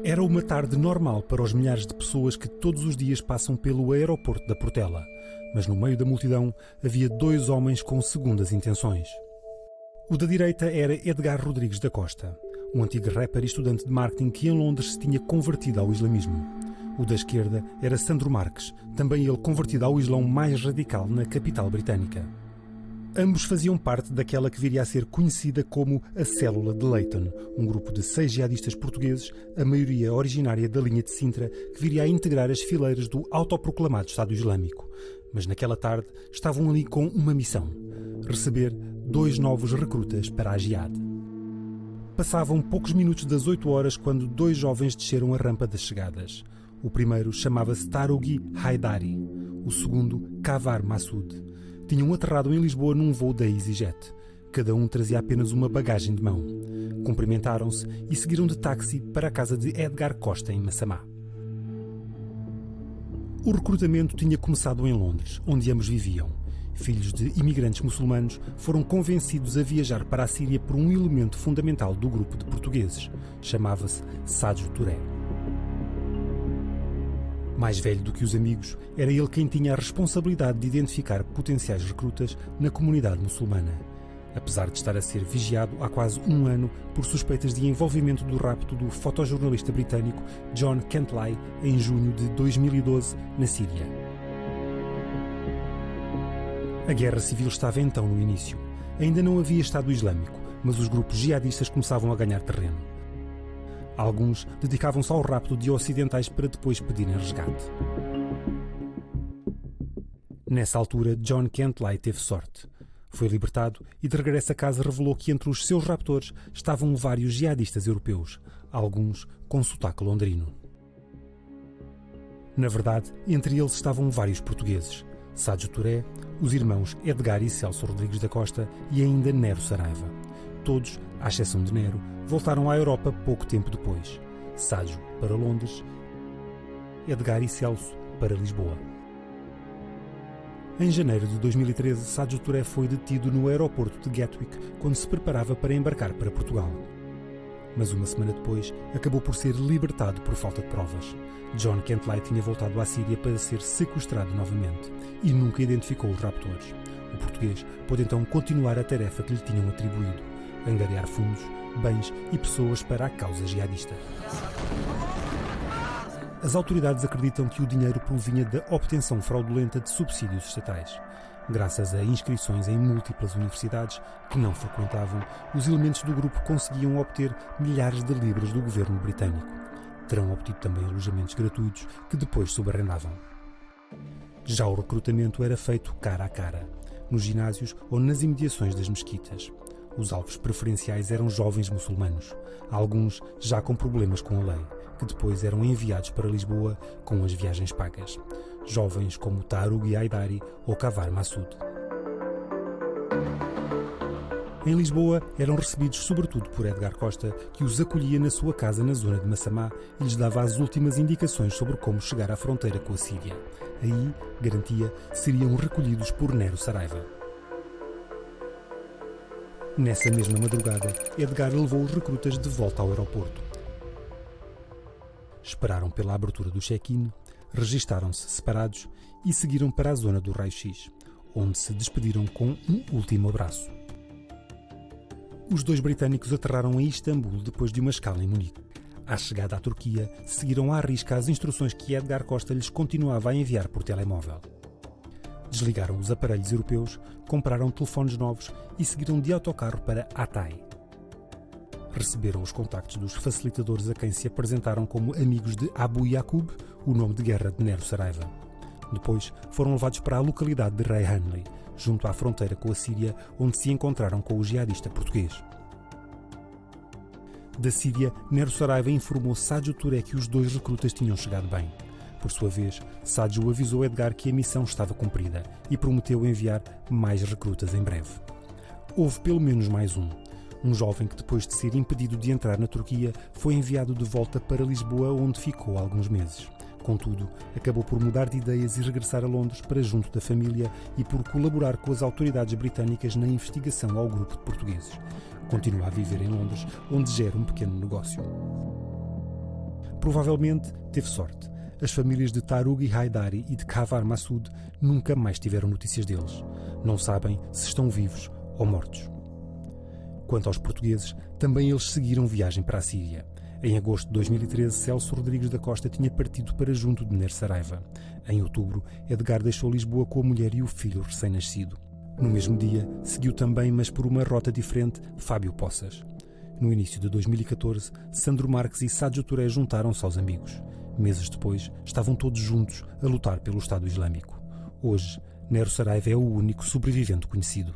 Era uma tarde normal para os milhares de pessoas que todos os dias passam pelo aeroporto da Portela, mas no meio da multidão havia dois homens com segundas intenções. O da direita era Edgar Rodrigues da Costa, um antigo rapper e estudante de marketing que em Londres se tinha convertido ao islamismo. O da esquerda era Sandro Marques, também ele convertido ao islão mais radical na capital britânica. Ambos faziam parte daquela que viria a ser conhecida como a Célula de Leighton, um grupo de 6 jihadistas portugueses, a maioria originária da linha de Sintra, que viria a integrar as fileiras do autoproclamado Estado Islâmico. Mas naquela tarde estavam ali com uma missão: receber 2 novos recrutas para a Jihad. Passavam poucos minutos das 8 horas quando 2 jovens desceram a rampa das chegadas. O primeiro chamava-se Tarughi Haidari, o segundo Kavar Massoud. Tinham aterrado em Lisboa num voo da EasyJet. Cada um trazia apenas uma bagagem de mão. Cumprimentaram-se e seguiram de táxi para a casa de Edgar Costa, em Massamá. O recrutamento tinha começado em Londres, onde ambos viviam. Filhos de imigrantes muçulmanos foram convencidos a viajar para a Síria por um elemento fundamental do grupo de portugueses. Chamava-se Sadio Touré. Mais velho do que os amigos, era ele quem tinha a responsabilidade de identificar potenciais recrutas na comunidade muçulmana. Apesar de estar a ser vigiado há quase um ano por suspeitas de envolvimento do rapto do fotojornalista britânico John Kentley em junho de 2012, na Síria. A guerra civil estava então no início. Ainda não havia Estado Islâmico, mas os grupos jihadistas começavam a ganhar terreno. Alguns dedicavam-se ao rapto de ocidentais para depois pedirem resgate. Nessa altura, John Kentley teve sorte. Foi libertado e de regresso a casa revelou que entre os seus raptores estavam vários jihadistas europeus, alguns com sotaque londrino. Na verdade, entre eles estavam vários portugueses: Sadio Touré, os irmãos Edgar e Celso Rodrigues da Costa e ainda Nero Saraiva. Todos, à exceção de Nero, voltaram à Europa pouco tempo depois. Sadio para Londres, Edgar e Celso para Lisboa. Em janeiro de 2013, Sadio Touré foi detido no aeroporto de Gatwick quando se preparava para embarcar para Portugal. Mas uma semana depois, acabou por ser libertado por falta de provas. John Kentley tinha voltado à Síria para ser sequestrado novamente e nunca identificou os raptores. O português pôde então continuar a tarefa que lhe tinham atribuído: angariar fundos, bens e pessoas para a causa jihadista. As autoridades acreditam que o dinheiro provinha da obtenção fraudulenta de subsídios estatais. Graças a inscrições em múltiplas universidades que não frequentavam, os elementos do grupo conseguiam obter milhares de libras do governo britânico. Terão obtido também alojamentos gratuitos que depois subarrendavam. Já o recrutamento era feito cara a cara, nos ginásios ou nas imediações das mesquitas. Os alvos preferenciais eram jovens muçulmanos, alguns já com problemas com a lei, que depois eram enviados para Lisboa com as viagens pagas. Jovens como Tarughi Haidari ou Kavar Massoud. Em Lisboa eram recebidos sobretudo por Edgar Costa, que os acolhia na sua casa na zona de Massamá e lhes dava as últimas indicações sobre como chegar à fronteira com a Síria. Aí, garantia, seriam recolhidos por Nero Saraiva. Nessa mesma madrugada, Edgar levou os recrutas de volta ao aeroporto. Esperaram pela abertura do check-in, registaram-se separados e seguiram para a zona do raio-x, onde se despediram com um último abraço. Os 2 britânicos aterraram em Istambul depois de uma escala em Munique. À chegada à Turquia, seguiram à risca as instruções que Edgar Costa lhes continuava a enviar por telemóvel. Desligaram os aparelhos europeus, compraram telefones novos e seguiram de autocarro para Hatay. Receberam os contactos dos facilitadores a quem se apresentaram como amigos de Abu Yaqub, o nome de guerra de Nero Saraiva. Depois foram levados para a localidade de Reyhanli, junto à fronteira com a Síria, onde se encontraram com o jihadista português. Da Síria, Nero Saraiva informou Sadio Touré que os 2 recrutas tinham chegado bem. Por sua vez, Sadio avisou Edgar que a missão estava cumprida e prometeu enviar mais recrutas em breve. Houve pelo menos mais um jovem que, depois de ser impedido de entrar na Turquia, foi enviado de volta para Lisboa, onde ficou alguns meses. Contudo, acabou por mudar de ideias e regressar a Londres para junto da família e por colaborar com as autoridades britânicas na investigação ao grupo de portugueses. Continua a viver em Londres, onde gera um pequeno negócio. Provavelmente teve sorte. As famílias de Tarughi Haidari e de Khavar Massoud nunca mais tiveram notícias deles. Não sabem se estão vivos ou mortos. Quanto aos portugueses, também eles seguiram viagem para a Síria. Em agosto de 2013, Celso Rodrigues da Costa tinha partido para junto de Ner Saraiva. Em outubro, Edgar deixou Lisboa com a mulher e o filho recém-nascido. No mesmo dia, seguiu também, mas por uma rota diferente, Fábio Poças. No início de 2014, Sandro Marques e Sádio Touré juntaram-se aos amigos. Meses depois, estavam todos juntos a lutar pelo Estado Islâmico. Hoje, Nero Saraiva é o único sobrevivente conhecido.